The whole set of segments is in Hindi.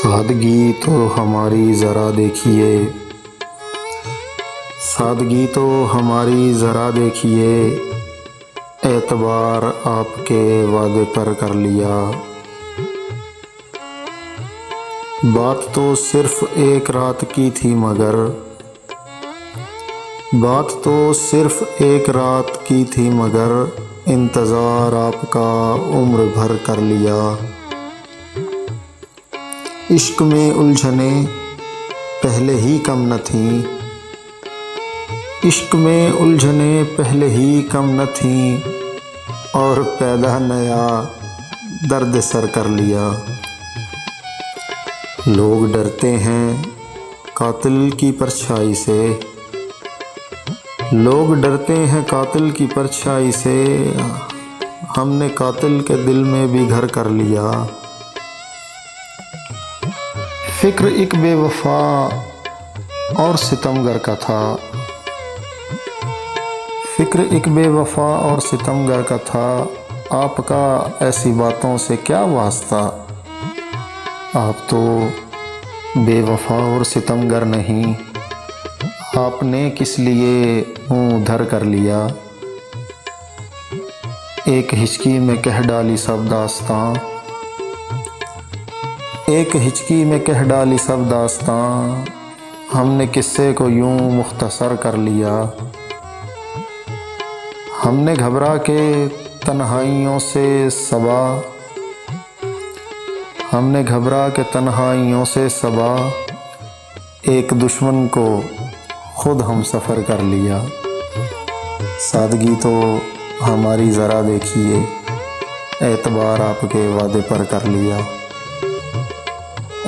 सादगी तो हमारी ज़रा देखिए, सादगी तो हमारी ज़रा देखिए, एतबार आपके वादे पर कर लिया। बात तो सिर्फ एक रात की थी मगर, बात तो सिर्फ एक रात की थी मगर, इंतज़ार आपका उम्र भर कर लिया। इश्क में उलझने पहले ही कम न थीं, इश्क में उलझने पहले ही कम न थीं, और पैदा नया दर्द सर कर लिया। लोग डरते हैं कातिल की परछाई से, लोग डरते हैं कातिल की परछाई से, हमने कातिल के दिल में भी घर कर लिया। फिक्र एक बेवफा और सितमगर का था, फिक्र एक बेवफा और सितमगर का था, आपका ऐसी बातों से क्या वास्ता। आप तो बेवफा और सितमगर नहीं, आपने किस लिए मुँह उधर कर लिया। एक हिचकी में कह डाली सब दास्तां, एक हिचकी में कह डाली सब दास्तां, हमने किस्से को यूं मुख्तसर कर लिया। हमने घबरा के तन्हाइयों से सबा, हमने घबरा के तन्हाइयों से सबा, एक दुश्मन को खुद हम सफ़र कर लिया। सादगी तो हमारी ज़रा देखिए, एतबार आपके वादे पर कर लिया,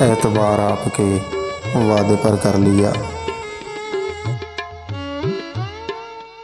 एतबार आपके वादे पर कर लिया।